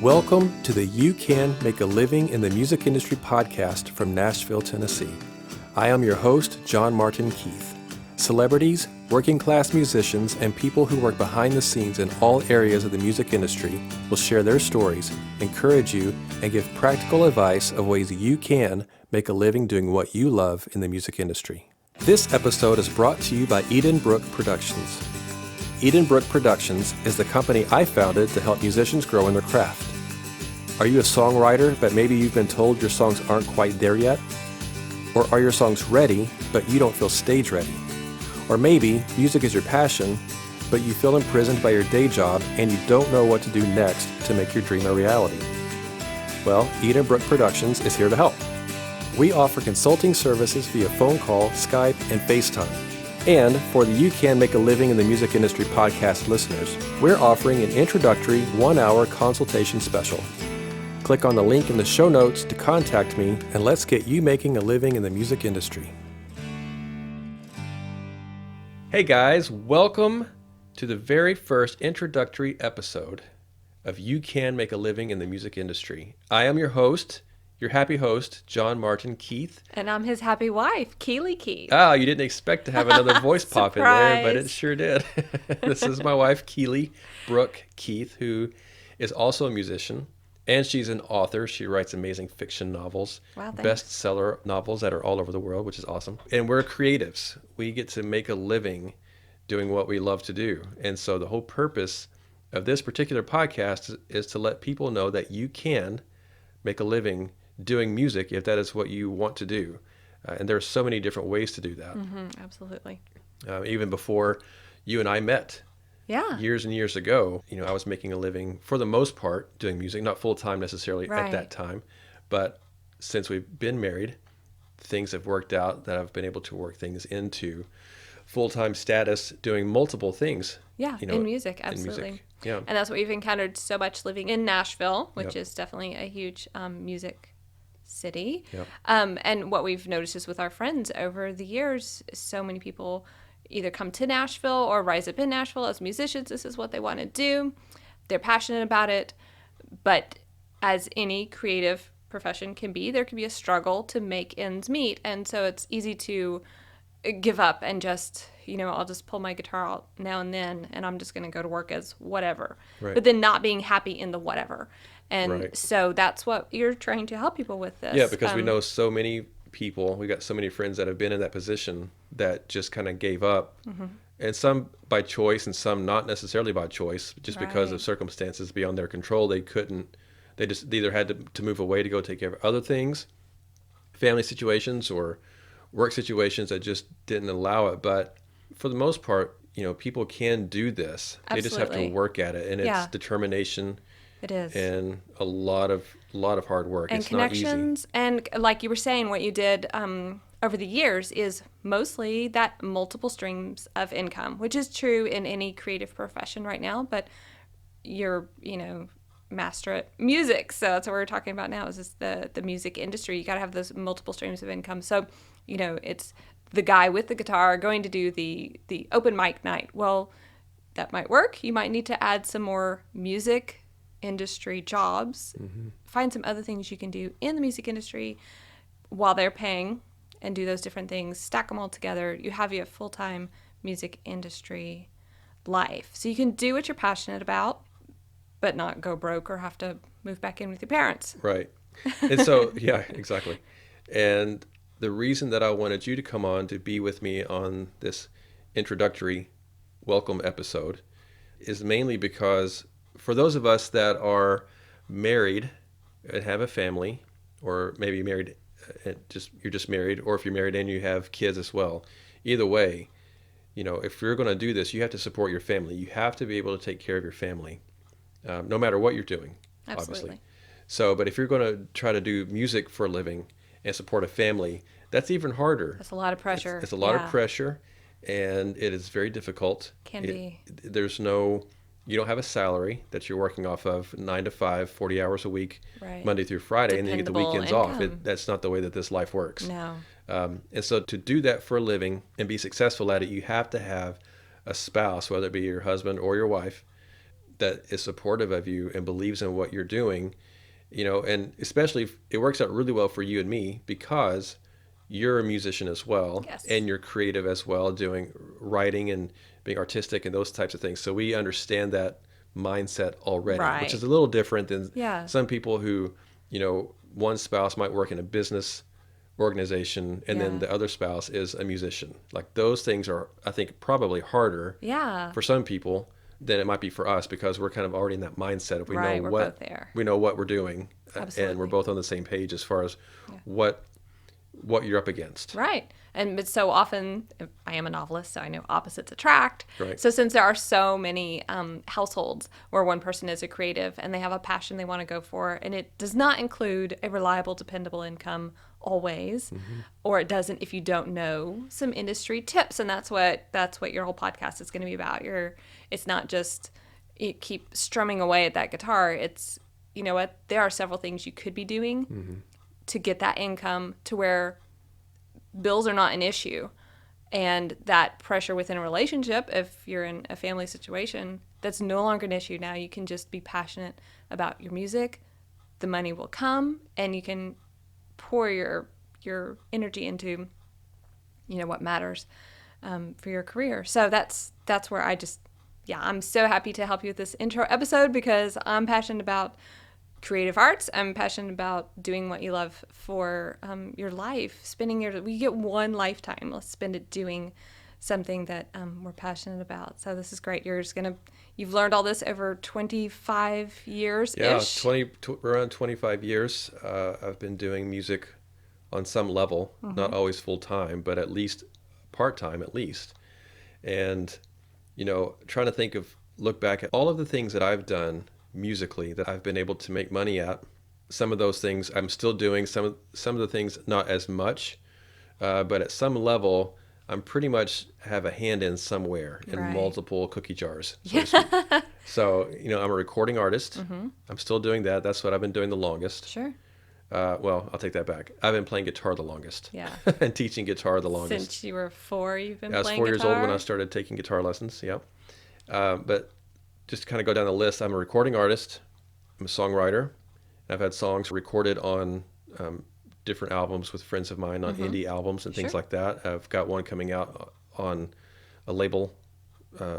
Welcome to the You Can Make a Living in the Music Industry podcast from Nashville, Tennessee. I am your host, John Martin Keith. Celebrities, working class musicians, and people who work behind the scenes in all areas of the music industry will share their stories, encourage you, and give practical advice of ways you can make a living doing what you love in the music industry. This episode is brought to you by Edenbrook Productions. Edenbrook Productions is the company I founded to help musicians grow in their craft. Are you a songwriter, but maybe you've been told your songs aren't quite there yet? Or are your songs ready, but you don't feel stage ready? Or maybe music is your passion, but you feel imprisoned by your day job and you don't know what to do next to make your dream a reality? Well, Edenbrook Productions is here to help. We offer consulting services via phone call, Skype, and FaceTime. And for the You Can Make a Living in the Music Industry podcast listeners, we're offering an introductory 1-hour consultation special. Click on the link in the show notes to contact me, and let's get you making a living in the music industry. Hey guys, welcome to the very first introductory episode of You Can Make a Living in the Music Industry. I am your host, your happy host, John Martin Keith. And I'm his happy wife, Keely Keith. Ah, you didn't expect to have another voice pop in there, but it Surprise. sure did. This is my wife, Keely Brooke Keith, who is also a musician. And she's an author. She writes amazing fiction novels, Wow, thanks. bestseller novels that are all over the world, which is awesome. And we're creatives. We get to make a living doing what we love to do. And so the whole purpose of this particular podcast is to let people know that you can make a living doing music if that is what you want to do. And there are so many different ways to do that. Absolutely. Even before you and I met. Yeah. Years and years ago, I was making a living for the most part doing music, not full time necessarily at Right. that time. But since we've been married, things have worked out that I've been able to work things into full-time status doing multiple things. Yeah, in music, in absolutely. music. Yeah. And that's what we've encountered so much living in Nashville, which Yep. is definitely a huge music city. Yep. And what we've noticed is with our friends over the years, so many people either come to Nashville or rise up in Nashville as musicians. This is what they want to do. They're passionate about it. But as any creative profession can be, there can be a struggle to make ends meet. And so it's easy to give up and just, I'll just pull my guitar out now and then and I'm just going to go to work as whatever. Right. But then not being happy in the whatever. And Right. so that's what you're trying to help people with this. Yeah, because we know so many people, we got so many friends that have been in that position that just kind of gave up. And some by choice and some not necessarily by choice, just because of Right. circumstances beyond their control. They just either had to move away to go take care of other things, family situations or work situations that just didn't allow it. But for the most part, people can do this. They just have to Absolutely. work at it. And it's Yeah. determination It is. and a lot of hard work. And It's not easy. connections. And like you were saying, what you did over the years is mostly that multiple streams of income, which is true in any creative profession right now. But you're, master at music. So that's what we're talking about now is just the music industry. You got to have those multiple streams of income. So, it's the guy with the guitar going to do the open mic night. Well, that might work. You might need to add some more music industry jobs. Find some other things you can do in the music industry while they're paying and do those different things. Stack them all together. You have your full-time music industry life. So you can do what you're passionate about, but not go broke or have to move back in with your parents. Right. And so, yeah, exactly. And the reason that I wanted you to come on to be with me on this introductory welcome episode is mainly because for those of us that are married and have a family, or maybe married, you're just married, or if you're married and you have kids as well, either way, if you're going to do this, you have to support your family. You have to be able to take care of your family, no matter what you're doing, Absolutely. obviously. So, but if you're going to try to do music for a living and support a family, that's even harder. That's a lot of pressure. It's a lot Yeah. of pressure, and it is very difficult. Can be. You don't have a salary that you're working off of 9 to 5, 40 hours a week, Right. Monday through Friday, and then you get the Dependable weekends off. income. That's not the way that this life works. No. And so to do that for a living and be successful at it, you have to have a spouse, whether it be your husband or your wife, that is supportive of you and believes in what you're doing, and especially if it works out really well for you and me because you're a musician as well, Yes. and you're creative as well, doing writing and being artistic and those types of things. So we understand that mindset already, which is Right. a little different than Yeah. some people who, one spouse might work in a business organization and then Yeah. the other spouse is a musician. Like those things are, I think, probably harder Yeah. for some people than it might be for us because we're kind of already in that mindset of Right, we're both there. we know what we're doing, and Absolutely. we're both on the same page as far as what you're up against. Right. But so often, I am a novelist, so I know opposites attract. Right. So since there are so many households where one person is a creative and they have a passion they want to go for, and it does not include a reliable, dependable income always, or it doesn't if you don't know some industry tips, and that's what your whole podcast is going to be about. It's not just you keep strumming away at that guitar. It's, you know what, there are several things you could be doing to get that income to where bills are not an issue, and that pressure within a relationship, if you're in a family situation, that's no longer an issue. Now you can just be passionate about your music, the money will come, and you can pour your energy into what matters for your career. So that's where I'm so happy to help you with this intro episode because I'm passionate about creative arts. I'm passionate about doing what you love for your life. We get one lifetime. Let's spend it doing something that we're passionate about. So this is great. You've learned all this over 25 years ish. Yeah, around 25 years. I've been doing music on some level, not always full time, but at least part time at least. And trying to look back at all of the things that I've done musically that I've been able to make money at. Some of those things I'm still doing, some of the things not as much, but at some level I'm pretty much have a hand in somewhere in Right. multiple cookie jars, so to speak. So I'm a recording artist. I'm still doing that. That's what I've been doing the longest. Sure. Well, I'll take that back. I've been playing guitar the longest. Yeah. And teaching guitar the longest. Since you were 4, you've been I was playing 4 guitar? years old when I started taking guitar lessons. Yeah. But just to kind of go down the list, I'm a recording artist. I'm a songwriter. I've had songs recorded on different albums with friends of mine on indie albums and things Sure. like that. I've got one coming out on a label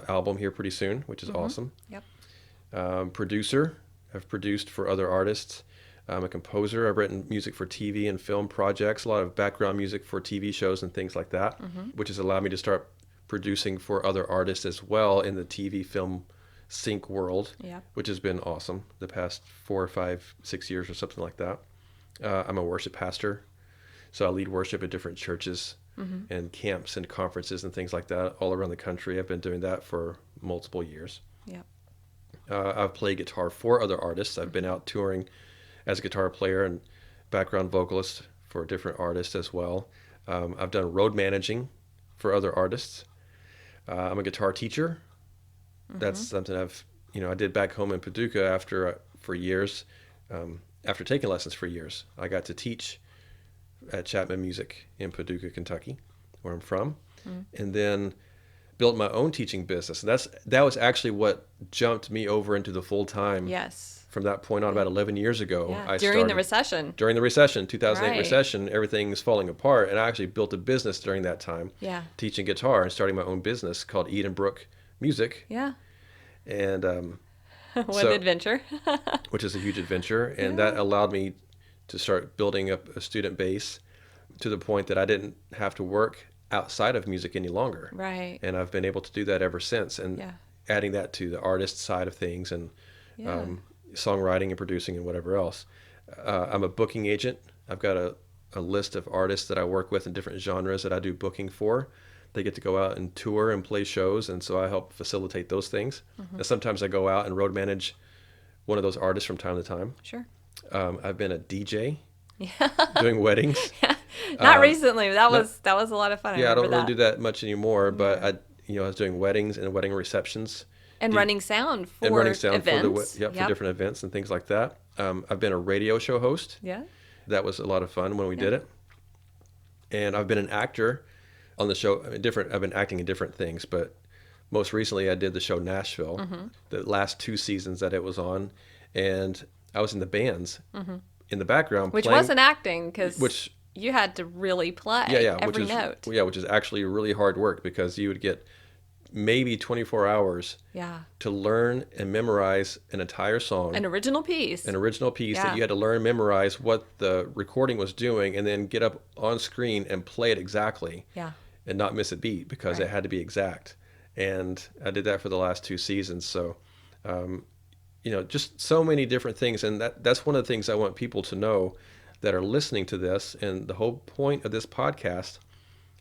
album here pretty soon, which is awesome. Yep. Producer. I've produced for other artists. I'm a composer. I've written music for TV and film projects, a lot of background music for TV shows and things like that, which has allowed me to start producing for other artists as well in the TV, film, sync world, Yep. which has been awesome the past 4 or 5, 6 years or something like that. I'm a worship pastor, so I lead worship at different churches and camps and conferences and things like that all around the country. I've been doing that for multiple years. Yep. I've played guitar for other artists. I've been out touring as a guitar player and background vocalist for different artists as well. I've done road managing for other artists. I'm a guitar teacher. That's something I did back home in Paducah for years. After taking lessons for years, I got to teach at Chapman Music in Paducah, Kentucky, where I'm from, and then built my own teaching business. And that was actually what jumped me over into the full time. Yes. From that point on, about 11 years ago, Yeah. I During the started. recession. During the recession, 2008 Right. recession, everything's falling apart. And I actually built a business during that time, Yeah. teaching guitar and starting my own business called Edenbrook Music. Yeah. And What an adventure. which is a huge adventure. And that allowed me to start building up a student base to the point that I didn't have to work outside of music any longer. Right. And I've been able to do that ever since. And Yeah. adding that to the artist side of things and Yeah. songwriting and producing and whatever else. I'm a booking agent. I've got a list of artists that I work with in different genres that I do booking for. They get to go out and tour and play shows, and so I help facilitate those things. And sometimes I go out and road manage one of those artists from time to time. Sure. I've been a DJ doing weddings. Not recently, but that was a lot of fun. Yeah, I don't really that. do that much anymore, but I was doing weddings and wedding receptions. And running sound for And running sound events. for different events and things like that. I've been a radio show host. Yeah. That was a lot of fun when we did it. And I've been an actor on the show. I've been acting in different things, but most recently I did the show Nashville, Mm-hmm. the last 2 seasons that it was on, and I was in the bands in the background Which playing, wasn't acting, because which you had to really play which every is note. which is actually really hard work because you would get maybe 24 hours Yeah. to learn and memorize an entire song, An original piece. an original piece Yeah. that you had to learn and memorize what the recording was doing, and then get up on screen and play it exactly Yeah. and not miss a beat because Right. it had to be exact. And I did that for the last 2 seasons. So, just so many different things. And that's one of the things I want people to know that are listening to this. And the whole point of this podcast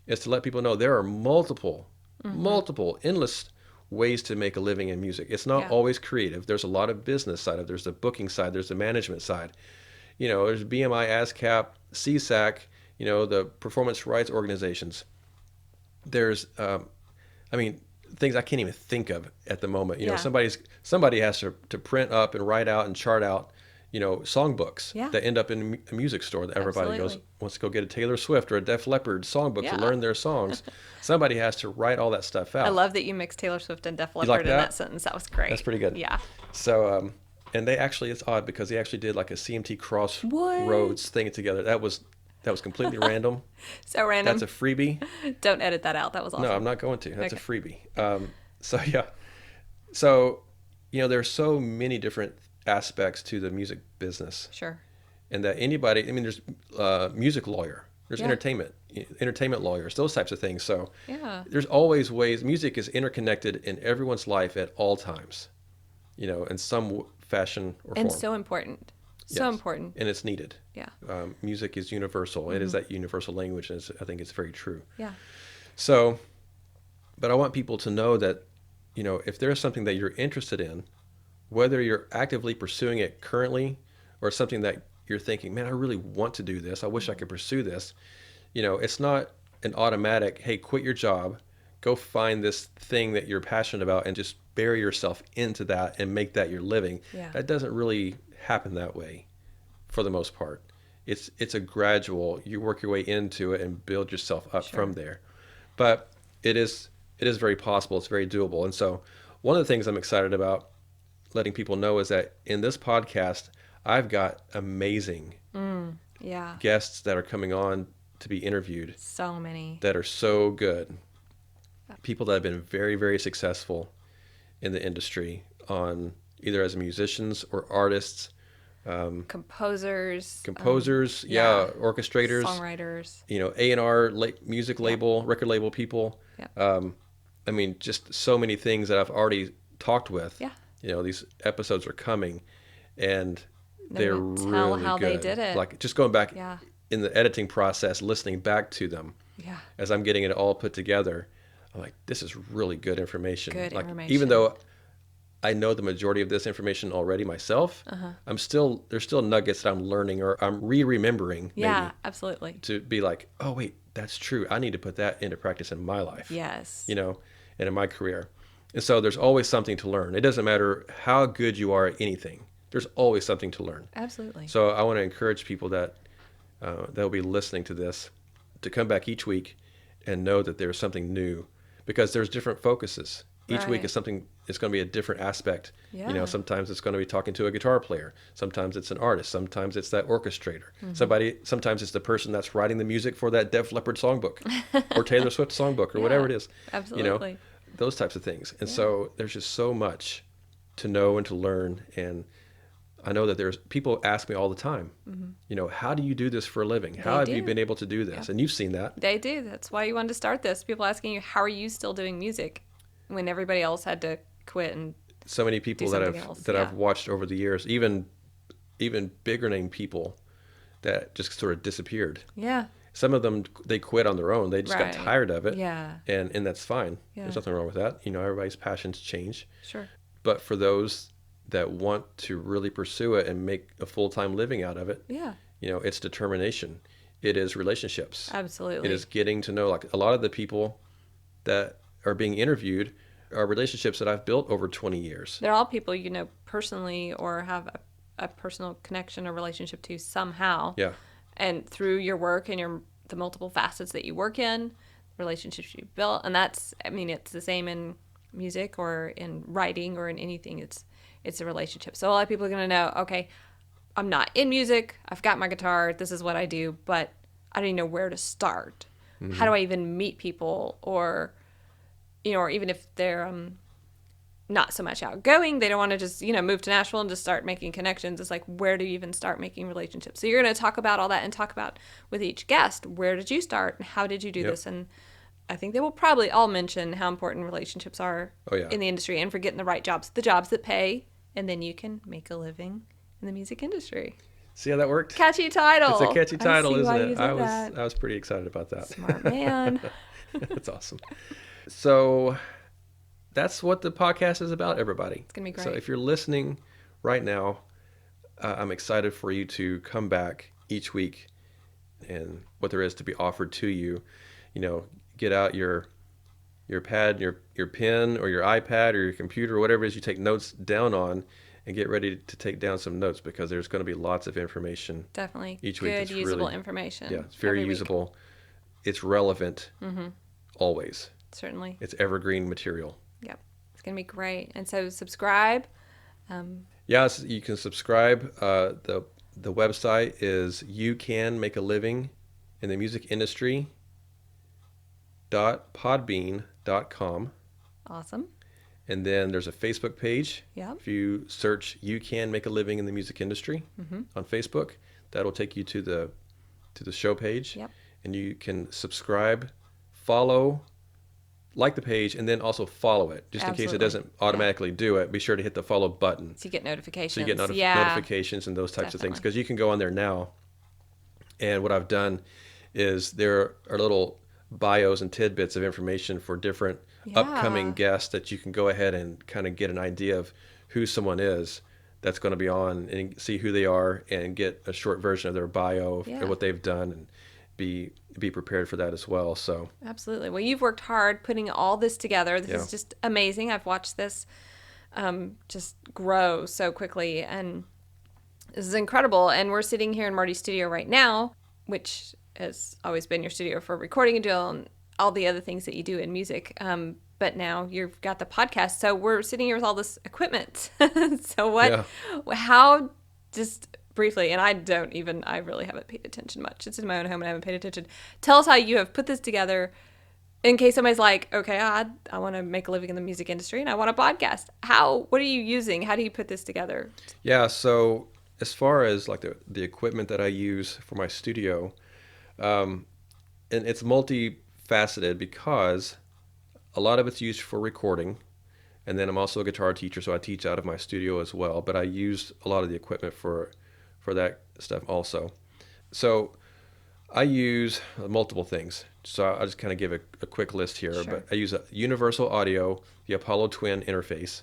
is to let people know there are multiple, endless ways to make a living in music. It's not Yeah. always creative. There's a lot of business side of it. There's the booking side. There's the management side. There's BMI, ASCAP, CSAC, the performance rights organizations. There's, things I can't even think of at the moment. Yeah. Somebody has to print up and write out and chart out, songbooks Yeah. that end up in a music store that everybody Absolutely. wants to go get a Taylor Swift or a Def Leppard songbook Yeah. to learn their songs. Somebody has to write all that stuff out. I love that you mixed Taylor Swift and Def Leppard like in that? that sentence. That was great. That's pretty good. Yeah. So, and it's odd because they actually did like a CMT Crossroads thing together. That was completely random. So random. That's a freebie. Don't edit that out. That was awesome. No, I'm not going to. That's Okay. a freebie. So yeah. So, there's so many different aspects to the music business, Sure. and that there's music lawyer, there's Yeah. entertainment lawyers, those types of things. So Yeah. there's always ways. Music is interconnected in everyone's life at all times, in some fashion or And form. so important. So Yes. important. And it's needed. Yeah. Music is universal. It is that universal language, and I think it's very true. Yeah. So, but I want people to know that, if there's something that you're interested in, whether you're actively pursuing it currently or something that you're thinking, man, I really want to do this. I wish I could pursue this. It's not an automatic, hey, quit your job, go find this thing that you're passionate about and just bury yourself into that and make that your living. Yeah. That doesn't really happen that way for the most part. It's a gradual, you work your way into it and build yourself up from there. But it is very possible. It's very doable. And so one of the things I'm excited about letting people know is that in this podcast, I've got amazing Yeah. guests that are coming on to be interviewed So many. that are so good. People that have been very, very successful in the industry on either as musicians or artists, Composers. orchestrators, Songwriters. A&R music label, record label people. Yeah. Just so many things that I've already talked with. Yeah. These episodes are coming, and They're they're gonna tell really how they good. did it. Like just going back Yeah. in the editing process, listening back to them Yeah. as I'm getting it all put together. I'm like, this is really good information. Good like, information. Even though I know the majority of this information already myself, there's still nuggets that I'm learning or I'm remembering Yeah, maybe absolutely. to be like, oh wait, that's true. I need to put that into practice in my life. Yes. And in my career. And so there's always something to learn. It doesn't matter how good you are at anything. There's always something to learn. Absolutely. So I want to encourage people that will be listening to this to come back each week and know that there's something new, because there's different focuses. Each week Right. is something. It's going to be a different aspect. Yeah. Sometimes it's going to be talking to a guitar player. Sometimes it's an artist. Sometimes it's that orchestrator. Sometimes it's the person that's writing the music for that Def Leppard songbook or Taylor Swift songbook or whatever it is. Absolutely. Those types of things. And so there's just so much to know and to learn. And I know that there's people ask me all the time, how do you do this for a living? How have you do. been able to do this? Yeah. And you've seen that. They do. That's why you wanted to start this. People asking you, how are you still doing music when everybody else had to quit? And So many people Do that something else, I've yeah. watched over the years, even bigger name people that just sort of disappeared. yeah. Some of them, they quit on their own. They just got Right. tired of it. Yeah. And that's fine. Yeah. There's nothing wrong with that. Everybody's passions change. Sure. But for those that want to really pursue it and make a full-time living out of it, Yeah. it's determination. It is relationships. Absolutely. It is getting to know, like a lot of the people that are being interviewed are relationships that I've built over 20 years. They're all people you know personally or have a personal connection or relationship to somehow. Yeah. And through your work and the multiple facets that you work in, relationships you built. And that's, it's the same in music or in writing or in anything, it's a relationship. So a lot of people are going to know, okay, I'm not in music, I've got my guitar, this is what I do, but I don't even know where to start. How do I even meet people? Or, or even if they're not so much outgoing, they don't want to just, move to Nashville and just start making connections. It's like, where do you even start making relationships? So you're going to talk about all that and talk about with each guest, where did you start and how did you do this? And I think they will probably all mention how important relationships are in the industry and for getting the right jobs, the jobs that pay, and then you can make a living in the music industry. See how that worked? Catchy title. It's a catchy title, isn't it? I was pretty excited about that. Smart man. That's awesome. So that's what the podcast is about, everybody. It's going to be great. So if you're listening right now, I'm excited for you to come back each week and what there is to be offered to you. Get out your pad, your pen or your iPad or your computer or whatever it is you take notes down on, and get ready to take down some notes, because there's going to be lots of information. Definitely. Each week. Good, usable information. Yeah, it's very usable. It's relevant always. Certainly. It's evergreen material. Yep. It's going to be great. And so subscribe. Yes, you can subscribe. The website is You Can Make a Living in the Music Industry.podbean.com. Awesome. And then there's a Facebook page. Yep. If you search You Can Make a Living in the Music Industry on Facebook, that'll take you to the show page. Yep. And you can subscribe, follow, like the page, and then also follow it. Just in case it doesn't automatically do it, be sure to hit the follow button. So you get notifications. So you get notifications and those types of things. Because you can go on there now. And what I've done is there are little bios and tidbits of information for different upcoming guests that you can go ahead and kind of get an idea of who someone is that's going to be on, and see who they are and get a short version of their bio and what they've done, and be prepared for that as well. So absolutely. Well, you've worked hard putting all this together. This is just amazing. I've watched this just grow so quickly, and this is incredible. And we're sitting here in Marty's studio right now, which has always been your studio for recording and doing all the other things that you do in music. But now you've got the podcast. So we're sitting here with all this equipment. So how, just briefly, and I really haven't paid attention much. It's in my own home and I haven't paid attention. Tell us how you have put this together in case somebody's like, okay, I want to make a living in the music industry and I want a podcast. What are you using? How do you put this together? Yeah. So as far as like the equipment that I use for my studio, and it's multifaceted, because a lot of it's used for recording, and then I'm also a guitar teacher, so I teach out of my studio as well, but I use a lot of the equipment for that stuff also. So I use multiple things, so I'll just kind of give a quick list here. Sure. But I use a Universal Audio, the Apollo Twin interface.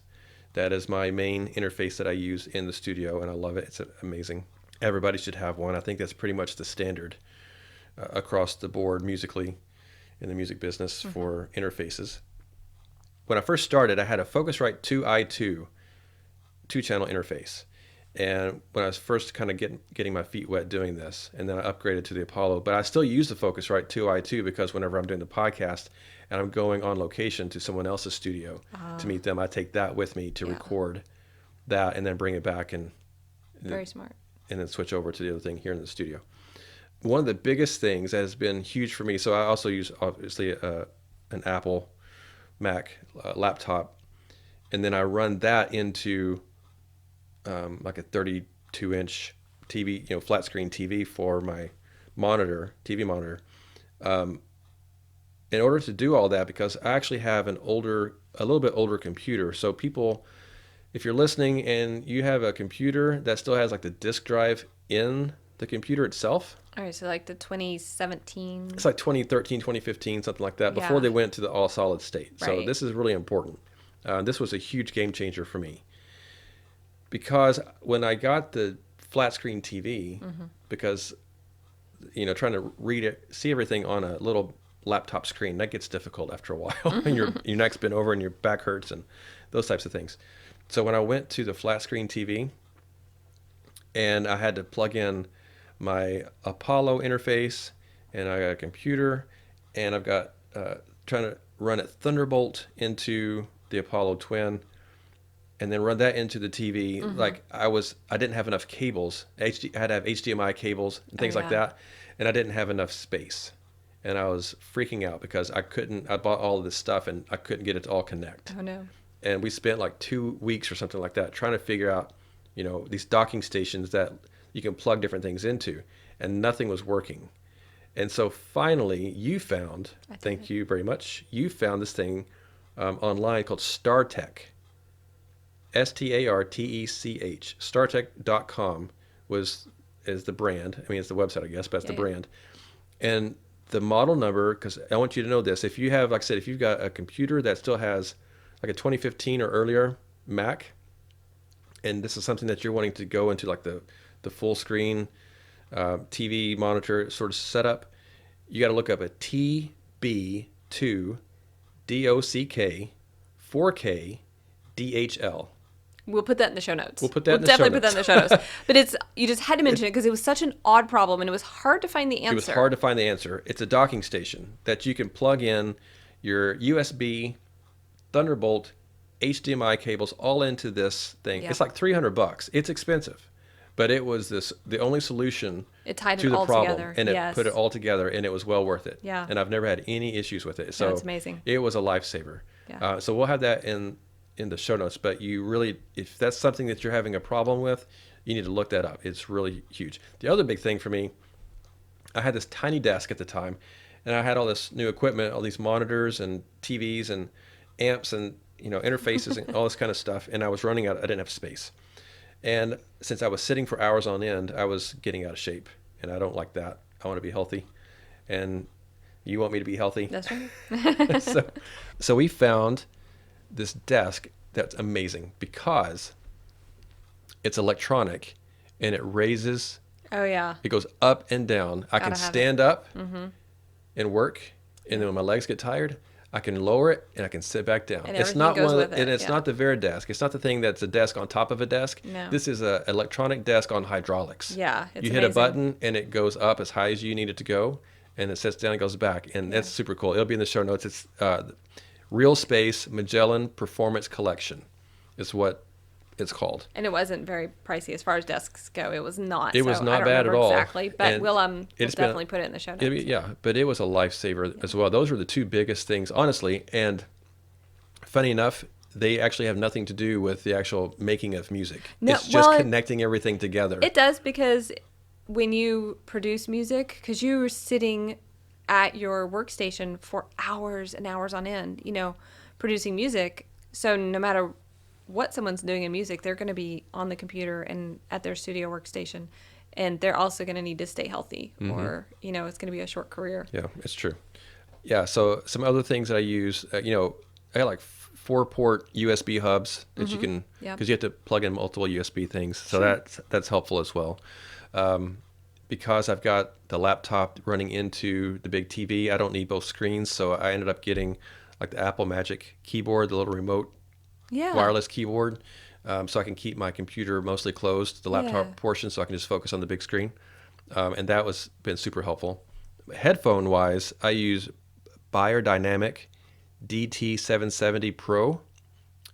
That is my main interface that I use in the studio, and I love it. It's amazing. Everybody should have one. I think that's pretty much the standard across the board musically in the music business for interfaces. When I first started, I had a Focusrite 2i2 two-channel interface. And when I was first kind of getting my feet wet doing this, and then I upgraded to the Apollo, but I still use the Focusrite 2i2 because whenever I'm doing the podcast and I'm going on location to someone else's studio to meet them, I take that with me to record that and then bring it back and very smart. And then switch over to the other thing here in the studio. One of the biggest things that has been huge for me, so I also use obviously an Apple Mac laptop, and then I run that into like a 32-inch TV, flat screen TV for my TV monitor. In order to do all that, because I actually have a little bit older computer, so people, if you're listening and you have a computer that still has like the disk drive in the computer itself. All right, so like the 2017. It's like 2013, 2015, something like that, before they went to the all solid state. Right. So this is really important. This was a huge game changer for me. Because when I got the flat screen TV, because, trying to see everything on a little laptop screen, that gets difficult after a while. And your neck's bent over and your back hurts and those types of things. So when I went to the flat screen TV and I had to plug in my Apollo interface, and I got a computer, and I've got trying to run it Thunderbolt into the Apollo Twin, and then run that into the TV. Like I didn't have enough cables. I had to have HDMI cables and things like that, and I didn't have enough space, and I was freaking out because I bought all of this stuff and I couldn't get it to all connect. Oh no. And we spent like 2 weeks or something like that trying to figure out, these docking stations that you can plug different things into, and nothing was working. And so finally you found, thank you very much, you found this thing online called StarTech. StarTech. StarTech.com is the brand. I mean, it's the website, I guess, but it's the brand. And the model number, because I want you to know this, if you have, like I said, if you've got a computer that still has like a 2015 or earlier Mac, and this is something that you're wanting to go into like the full screen TV monitor sort of setup, you got to look up a TB2 DOCK 4K DHL. We'll put that in the show notes. We'll definitely put that in the show notes. But you just had to mention it because it was such an odd problem and it was hard to find the answer. It was hard to find the answer. It's a docking station that you can plug in your USB, Thunderbolt, HDMI cables all into this thing. It's like $300. It's expensive, but it was the only solution to the problem, together. And it put it all together, and it was well worth it. Yeah. And I've never had any issues with it. So it's amazing. It was a lifesaver. Yeah. So we'll have that in the show notes, but if that's something that you're having a problem with, you need to look that up. It's really huge. The other big thing for me, I had this tiny desk at the time, and I had all this new equipment, all these monitors and TVs and amps and interfaces and all this kind of stuff, and I was running out. I didn't have space, and since I was sitting for hours on end, I was getting out of shape, and I don't like that. I want to be healthy, and you want me to be healthy. That's right. So we found this desk that's amazing because it's electronic and it raises. Oh yeah. It goes up and down. I can stand up and work, and then when my legs get tired, I can lower it and I can sit back down. And it's not goes one, with it. and it's not the Veridesk. It's not the thing that's a desk on top of a desk. No. This is an electronic desk on hydraulics. Yeah, it's you hit a button and it goes up as high as you need it to go, and it sits down and goes back, and that's super cool. It'll be in the show notes. It's Real Space Magellan Performance Collection is what it's called. And it wasn't very pricey as far as desks go. It was not. It was not I don't bad at all. Exactly, but And we'll definitely put it in the show notes. But it was a lifesaver as well. Those were the two biggest things, honestly. And funny enough, they actually have nothing to do with the actual making of music. No, it's just connecting everything together. It does, because when you produce music, because you're sitting at your workstation for hours and hours on end, producing music. So no matter what someone's doing in music, they're going to be on the computer and at their studio workstation, and they're also going to need to stay healthy, or it's going to be a short career. Yeah, it's true. Yeah, so some other things that I use, I got like 4-port USB hubs that you can, because you have to plug in multiple USB things, so that's helpful as well. Because I've got the laptop running into the big TV, I don't need both screens, so I ended up getting like the Apple Magic keyboard, the little remote wireless keyboard, so I can keep my computer mostly closed, the laptop portion, so I can just focus on the big screen, and that was been super helpful. Headphone wise, I use Beyerdynamic DT770 Pro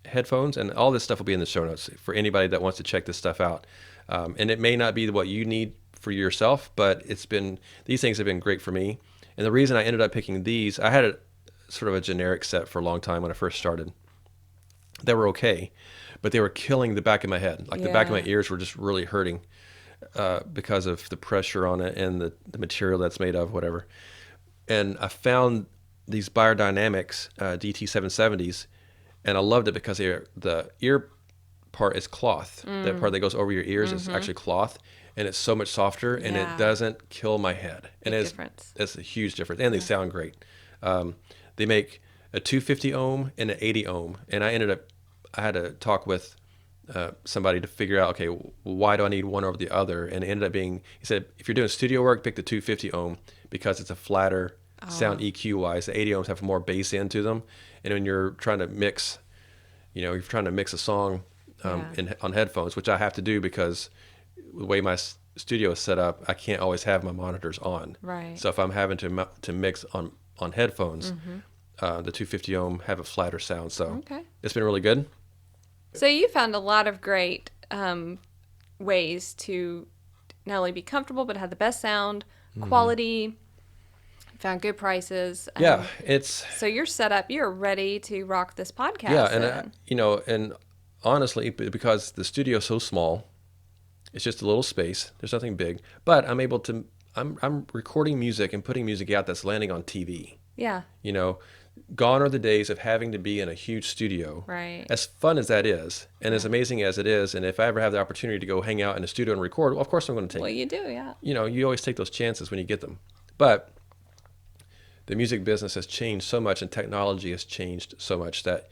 headphones, and all this stuff will be in the show notes for anybody that wants to check this stuff out. And it may not be what you need for yourself, but these things have been great for me. And the reason I ended up picking these, I had sort of a generic set for a long time when I first started. They were okay, but they were killing the back of my head. Like the back of my ears were just really hurting because of the pressure on it and the material that's made of, whatever. And I found these Beyerdynamics DT770s, and I loved it because the ear part is cloth. That part that goes over your ears is actually cloth, and it's so much softer, and it doesn't kill my head. And it's a huge difference, and they sound great. They make a 250 ohm and an 80 ohm, and I had to talk with somebody to figure out, okay, why do I need one over the other? And it ended up being, he said, if you're doing studio work, pick the 250 ohm because it's a flatter sound EQ wise. The 80 ohms have more bass into them, and when you're trying to mix, a song on headphones, which I have to do because the way my studio is set up, I can't always have my monitors on. Right. So if I'm having to mix on headphones, the 250 ohm have a flatter sound. So Okay. it's been really good. So you found a lot of great ways to not only be comfortable, but have the best sound, quality, found good prices. Yeah, it's So you're set up, you're ready to rock this yeah, podcast and then. and honestly, because the studio's so small, it's just a little space. There's nothing big, but I'm able to. I'm recording music and putting music out that's landing on TV. Yeah, You know, gone are the days of having to be in a huge studio. right. As fun as that is, and as amazing as it is, and if I ever have the opportunity to go hang out in a studio and record, well, of course I'm going to take Well, it. you do, yeah. You always take those chances when you get them. But the music business has changed so much, and technology has changed so much that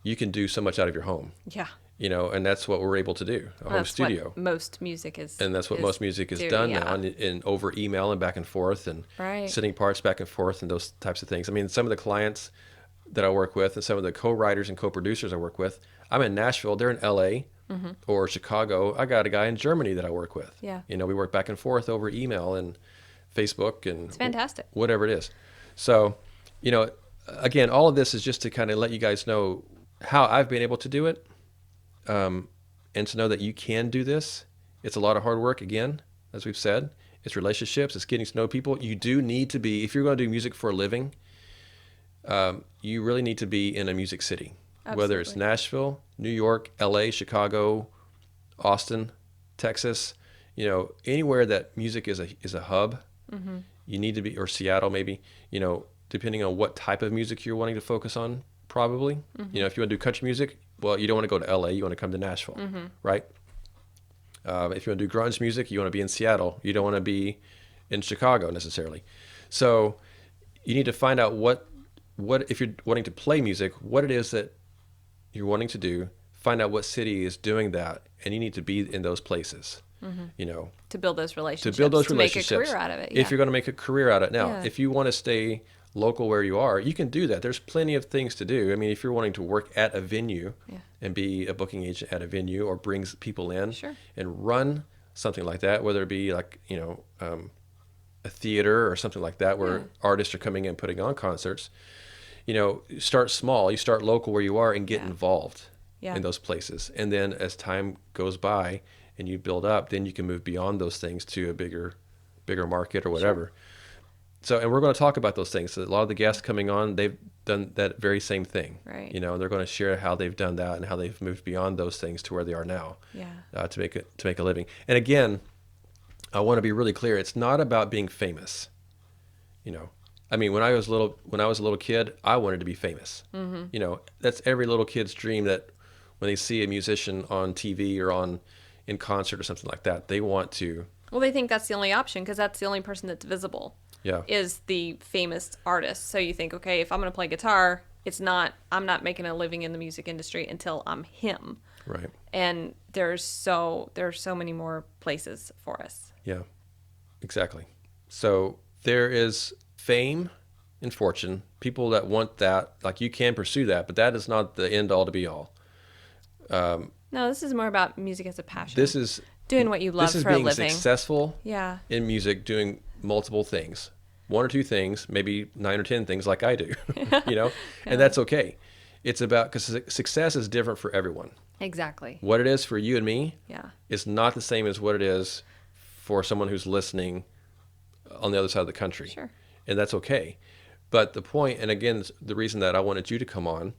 you can do so much out of your home. Yeah. And that's what we're able to do, a home That's studio. what most music is. And that's what most music is do, done yeah. now, and over email and back and forth, and Right. sending parts back and forth, and those types of things. I mean, some of the clients that I work with, and some of the co-writers and co-producers I work with, I'm in Nashville, they're in LA or Chicago. I got a guy in Germany that I work with. Yeah. We work back and forth over email and Facebook and It's fantastic. whatever it is. So, again, all of this is just to kind of let you guys know how I've been able to do it. And to know that you can do this. It's a lot of hard work, again, as we've said. It's relationships. It's getting to know people. You do need to be, if you're going to do music for a living, you really need to be in a music city. Absolutely. Whether it's Nashville, New York, LA, Chicago, Austin, Texas, anywhere that music is a hub, you need to be, or Seattle maybe, depending on what type of music you're wanting to focus on, probably. If you want to do country music, well, you don't want to go to LA, you want to come to Nashville, right? If you want to do grunge music, you want to be in Seattle. You don't want to be in Chicago necessarily. So you need to find out what if you're wanting to play music, what it is that you're wanting to do. Find out what city is doing that, and you need to be in those places. To build those relationships. To build those to relationships. make a career out of it. If you're going to make a career out of it. Now, Yeah. if you want to stay local where you are, you can do that. There's plenty of things to do. I mean, if you're wanting to work at a venue and be a booking agent at a venue, or brings people in and run something like that, whether it be like, a theater or something like that, where artists are coming in and putting on concerts, start small. You start local where you are and get involved in those places. And then as time goes by and you build up, then you can move beyond those things to a bigger market or whatever. So, and we're going to talk about those things. So a lot of the guests coming on, they've done that very same thing. Right. And they're going to share how they've done that and how they've moved beyond those things to where they are now. To make a living. And again, I want to be really clear. It's not about being famous. I mean, when I was a little kid, I wanted to be famous. That's every little kid's dream, that when they see a musician on TV or in concert or something like that, they want to. Well, they think that's the only option, because that's the only person that's visible. Yeah. Is the famous artist. So you think, okay, if I'm going to play guitar, I'm not making a living in the music industry until I'm him. Right. And there's so many more places for us. Yeah, exactly. So there is fame and fortune, people that want that, like you can pursue that, but that is not the end all to be all. No, this is more about music as a passion. This is doing what you love for a living. This is being successful Yeah. in music, doing multiple things, one or two things, maybe 9 or 10 things like I do, and that's okay. It's about, because success is different for everyone. Exactly. What it is for you and me Yeah. is not the same as what it is for someone who's listening on the other side of the country. Sure. And that's okay. But the point, and again, the reason that I wanted you to come on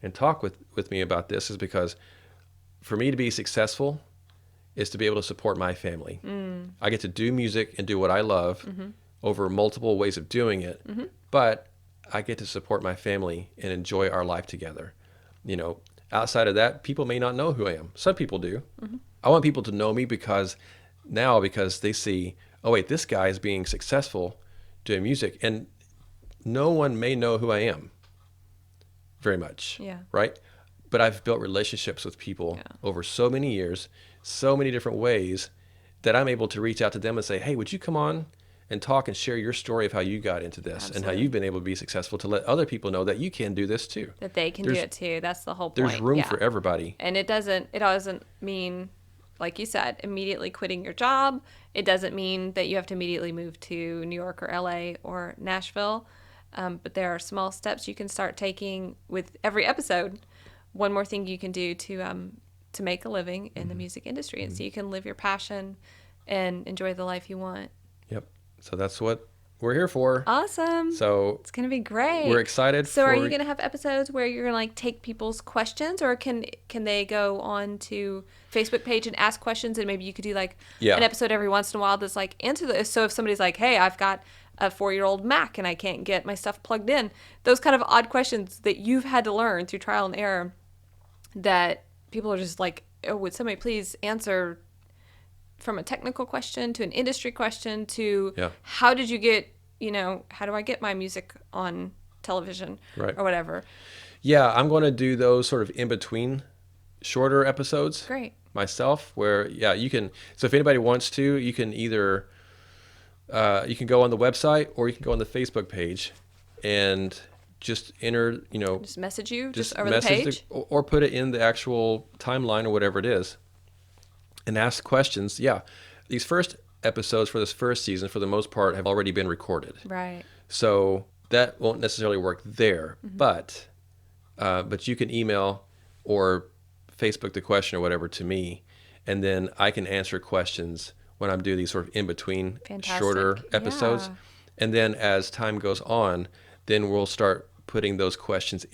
and talk with me about this is because for me to be successful is to be able to support my family. I get to do music and do what I love over multiple ways of doing it, but I get to support my family and enjoy our life together. Outside of that, people may not know who I am. Some people do. I want people to know me because they see, oh wait, this guy is being successful doing music, and no one may know who I am very much. Yeah. Right? But I've built relationships with people over so many years, so many different ways, that I'm able to reach out to them and say, hey, would you come on and talk and share your story of how you got into this and how you've been able to be successful, to let other people know that you can do this too. That they can do it too. That's the whole point. There's room for everybody. And it doesn't mean, like you said, immediately quitting your job. It doesn't mean that you have to immediately move to New York or LA or Nashville. But there are small steps you can start taking with every episode. One more thing you can do to make a living in the music industry, and so you can live your passion and enjoy the life you want. Yep. So that's what we're here for. Awesome. So It's going to be great. we're excited. So are you going to have episodes where you're going to like take people's questions, or can they go on to Facebook page and ask questions, and maybe you could do like an episode every once in a while that's like answer this. So if somebody's like, hey, I've got a 4-year-old Mac and I can't get my stuff plugged in, those kind of odd questions that you've had to learn through trial and error that people are just like, oh, would somebody please answer, from a technical question to an industry question to how did you get, how do I get my music on television or whatever. Yeah, I'm going to do those sort of in between shorter episodes. Great. Myself, where you can. So if anybody wants to, you can either you can go on the website or you can go on the Facebook page and just enter, just message you just over the page, or put it in the actual timeline or whatever it is, and ask questions. Yeah, these first episodes for this first season, for the most part, have already been recorded. Right. So that won't necessarily work there, but you can email or Facebook the question or whatever to me, and then I can answer questions when I'm doing these sort of in between shorter episodes. Yeah. And then as time goes on, then we'll start putting those questions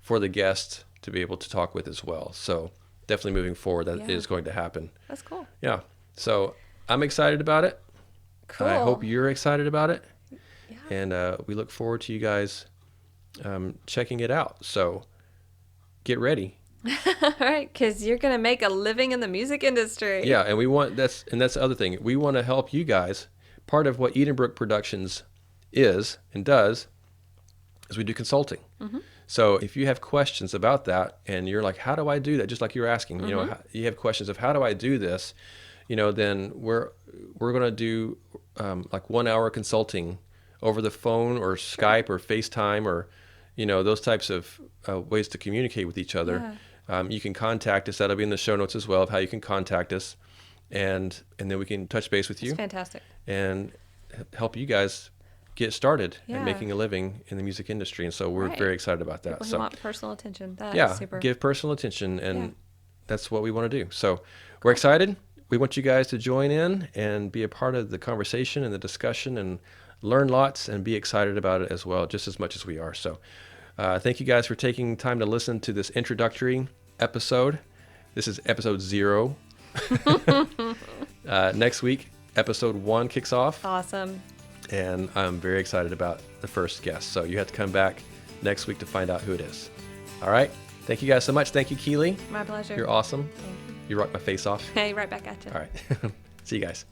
for the guests to be able to talk with as well. So definitely moving forward, that is going to happen. That's cool. Yeah. So I'm excited about it. Cool. I hope you're excited about it. Yeah. And we look forward to you guys checking it out. So get ready. All right, because you're going to make a living in the music industry. Yeah, and that's the other thing. We want to help you guys. Part of what Edenbrook Productions is and does is we do consulting. Mm-hmm. So if you have questions about that and you're like, how do I do that? Just like you're asking, you have questions of how do I do this? Then we're going to do like 1 hour consulting over the phone or Skype or FaceTime or, those types of ways to communicate with each other. Yeah. You can contact us. That'll be in the show notes as well of how you can contact us. And then we can touch base with you. That's fantastic. And help you guys get started in making a living in the music industry. And so we're very excited about that. People who want personal attention. That's super. Give personal attention. And that's what we want to do. So we're excited. We want you guys to join in and be a part of the conversation and the discussion and learn lots and be excited about it as well, just as much as we are. So thank you guys for taking time to listen to this introductory episode. This is episode 0. Next week, episode 1 kicks off. Awesome. And I'm very excited about the first guest. So you have to come back next week to find out who it is. All right. Thank you guys so much. Thank you, Keely. My pleasure. You're awesome. Thank you. You rocked my face off. Hey, right back at you. All right. See you guys.